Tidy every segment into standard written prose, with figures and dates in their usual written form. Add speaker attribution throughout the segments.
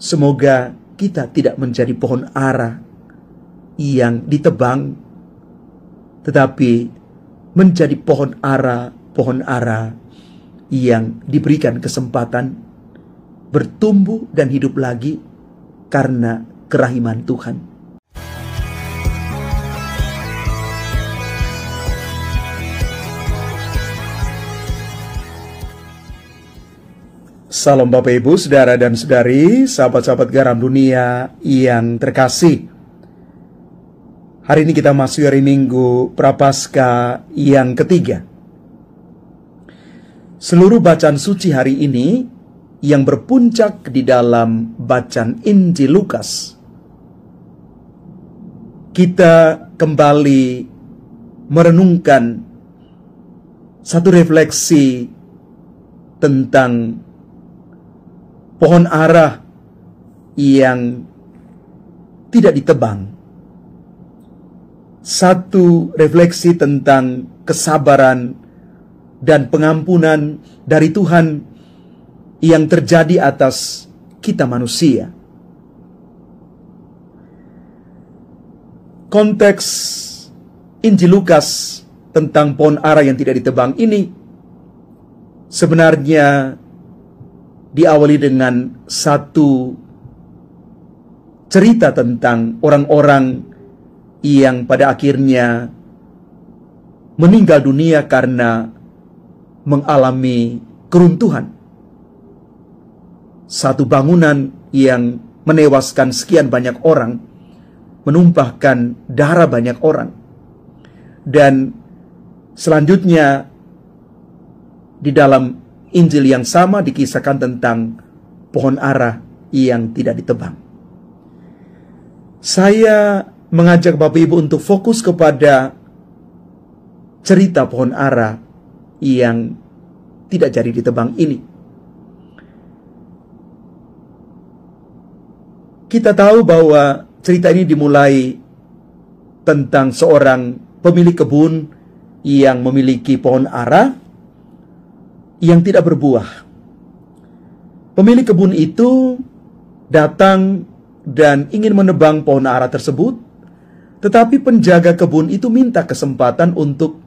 Speaker 1: Semoga kita tidak menjadi pohon ara yang ditebang, tetapi menjadi pohon ara yang diberikan kesempatan bertumbuh dan hidup lagi karena kerahiman Tuhan. Salam Bapak Ibu, Saudara dan Saudari, sahabat-sahabat garam dunia yang terkasih. Hari ini kita masuk hari Minggu Prapaskah yang ketiga. Seluruh bacaan suci hari ini yang berpuncak di dalam bacaan Injil Lukas. Kita kembali merenungkan satu refleksi tentang pohon ara yang tidak ditebang. Satu refleksi tentang kesabaran dan pengampunan dari Tuhan yang terjadi atas kita manusia. Konteks Injil Lukas tentang pohon ara yang tidak ditebang ini sebenarnya diawali dengan satu cerita tentang orang-orang yang pada akhirnya meninggal dunia karena mengalami keruntuhan. Satu bangunan yang menewaskan sekian banyak orang, menumpahkan darah banyak orang. Dan selanjutnya di dalam Injil yang sama dikisahkan tentang pohon ara yang tidak ditebang. Saya mengajak Bapak Ibu untuk fokus kepada cerita pohon ara yang tidak jadi ditebang ini. Kita tahu bahwa cerita ini dimulai tentang seorang pemilik kebun yang memiliki pohon ara yang tidak berbuah. Pemilik kebun itu datang dan ingin menebang pohon ara tersebut, tetapi penjaga kebun itu minta kesempatan untuk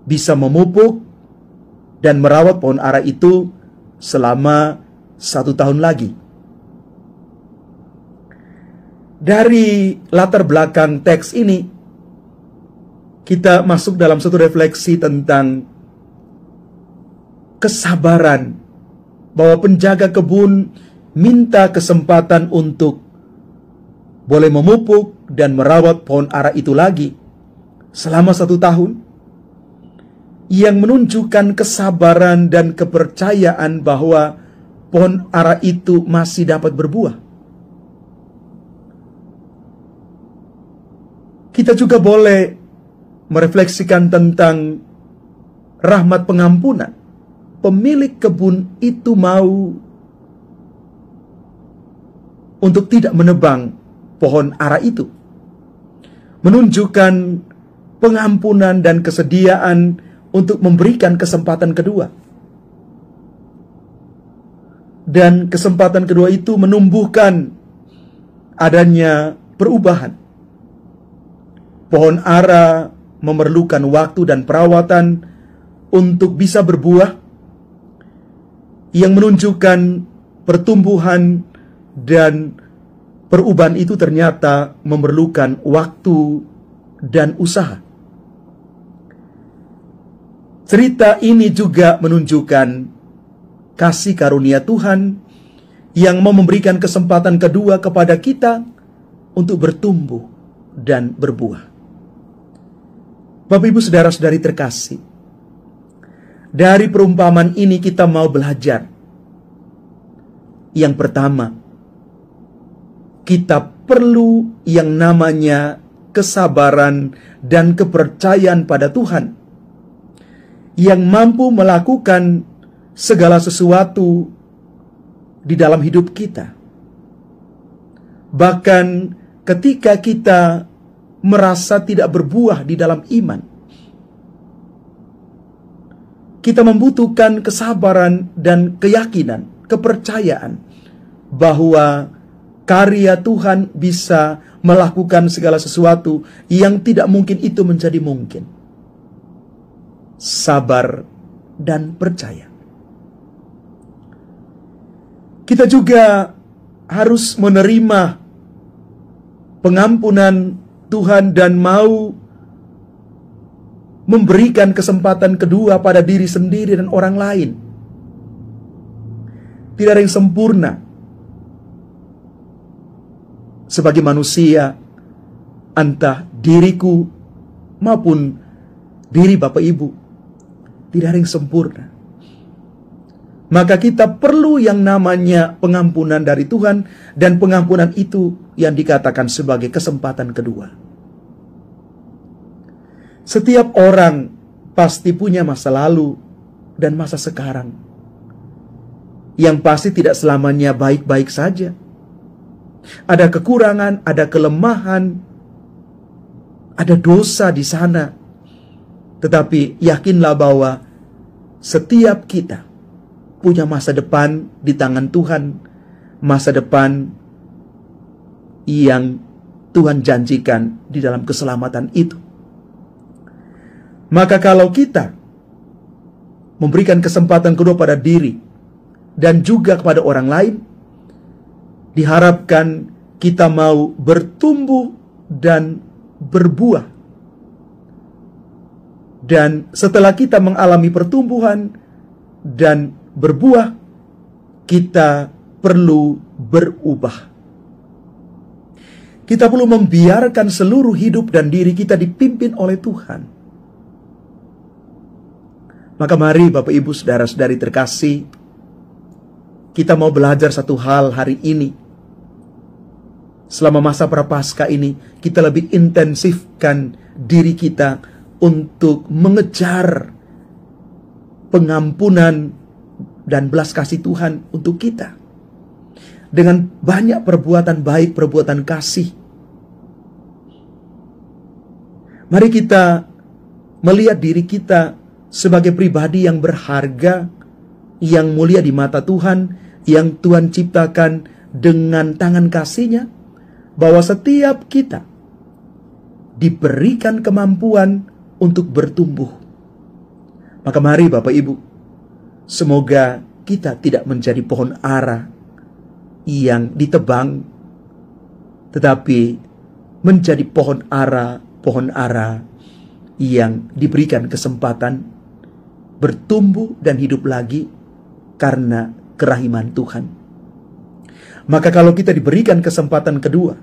Speaker 1: bisa memupuk dan merawat pohon ara itu selama 1 tahun lagi. Dari latar belakang teks ini, kita masuk dalam satu refleksi tentang kesabaran, bahwa penjaga kebun minta kesempatan untuk boleh memupuk dan merawat pohon ara itu lagi selama 1 tahun, yang menunjukkan kesabaran dan kepercayaan bahwa pohon ara itu masih dapat berbuah. Kita juga boleh merefleksikan tentang rahmat pengampunan. Pemilik kebun itu mau untuk tidak menebang pohon ara itu, menunjukkan pengampunan dan kesediaan untuk memberikan kesempatan kedua. Dan kesempatan kedua itu menumbuhkan adanya perubahan. Pohon ara memerlukan waktu dan perawatan untuk bisa berbuah, yang menunjukkan pertumbuhan dan perubahan itu ternyata memerlukan waktu dan usaha. Cerita ini juga menunjukkan kasih karunia Tuhan yang mau memberikan kesempatan kedua kepada kita untuk bertumbuh dan berbuah. Bapak Ibu Saudara-saudari terkasih, dari perumpamaan ini kita mau belajar. Yang pertama, kita perlu yang namanya kesabaran dan kepercayaan pada Tuhan, yang mampu melakukan segala sesuatu di dalam hidup kita. Bahkan ketika kita merasa tidak berbuah di dalam iman, kita membutuhkan kesabaran dan keyakinan, kepercayaan bahwa karya Tuhan bisa melakukan segala sesuatu yang tidak mungkin itu menjadi mungkin. Sabar dan percaya. Kita juga harus menerima pengampunan Tuhan dan mau memberikan kesempatan kedua pada diri sendiri dan orang lain. Tidak ada yang sempurna. Sebagai manusia, entah diriku maupun diri Bapak Ibu, tidak ada yang sempurna. Maka kita perlu yang namanya pengampunan dari Tuhan, dan pengampunan itu yang dikatakan sebagai kesempatan kedua. Setiap orang pasti punya masa lalu dan masa sekarang, yang pasti tidak selamanya baik-baik saja. Ada kekurangan, ada kelemahan, ada dosa di sana. Tetapi yakinlah bahwa setiap kita punya masa depan di tangan Tuhan, masa depan yang Tuhan janjikan di dalam keselamatan itu. Maka kalau kita memberikan kesempatan kedua pada diri dan juga kepada orang lain, diharapkan kita mau bertumbuh dan berbuah. Dan setelah kita mengalami pertumbuhan dan berbuah, kita perlu berubah. Kita perlu membiarkan seluruh hidup dan diri kita dipimpin oleh Tuhan. Maka mari Bapak Ibu saudara-saudari terkasih, kita mau belajar satu hal hari ini. Selama masa Prapaskah ini, kita lebih intensifkan diri kita untuk mengejar pengampunan dan belas kasih Tuhan untuk kita. Dengan banyak perbuatan baik, perbuatan kasih. Mari kita melihat diri kita sebagai pribadi yang berharga, yang mulia di mata Tuhan, yang Tuhan ciptakan dengan tangan kasih-Nya, bahwa setiap kita diberikan kemampuan untuk bertumbuh. Maka mari Bapak Ibu, semoga kita tidak menjadi pohon ara yang ditebang, tetapi menjadi pohon ara yang diberikan kesempatan bertumbuh dan hidup lagi karena kerahiman Tuhan. Maka kalau kita diberikan kesempatan kedua,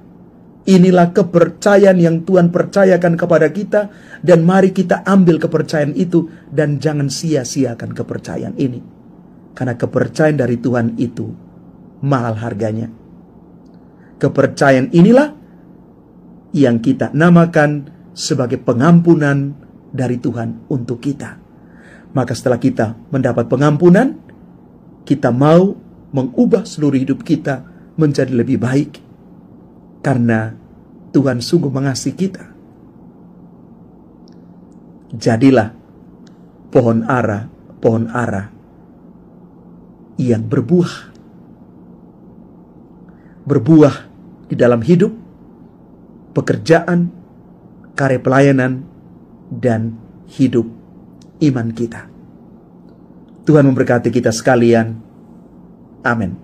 Speaker 1: inilah kepercayaan yang Tuhan percayakan kepada kita, dan mari kita ambil kepercayaan itu dan jangan sia-siakan kepercayaan ini. Karena kepercayaan dari Tuhan itu mahal harganya. Kepercayaan inilah yang kita namakan sebagai pengampunan dari Tuhan untuk kita. Maka setelah kita mendapat pengampunan, kita mau mengubah seluruh hidup kita menjadi lebih baik. Karena Tuhan sungguh mengasihi kita. Jadilah pohon ara yang berbuah. Berbuah di dalam hidup, pekerjaan, karya pelayanan, dan hidup iman kita. Tuhan memberkati kita sekalian. Amin.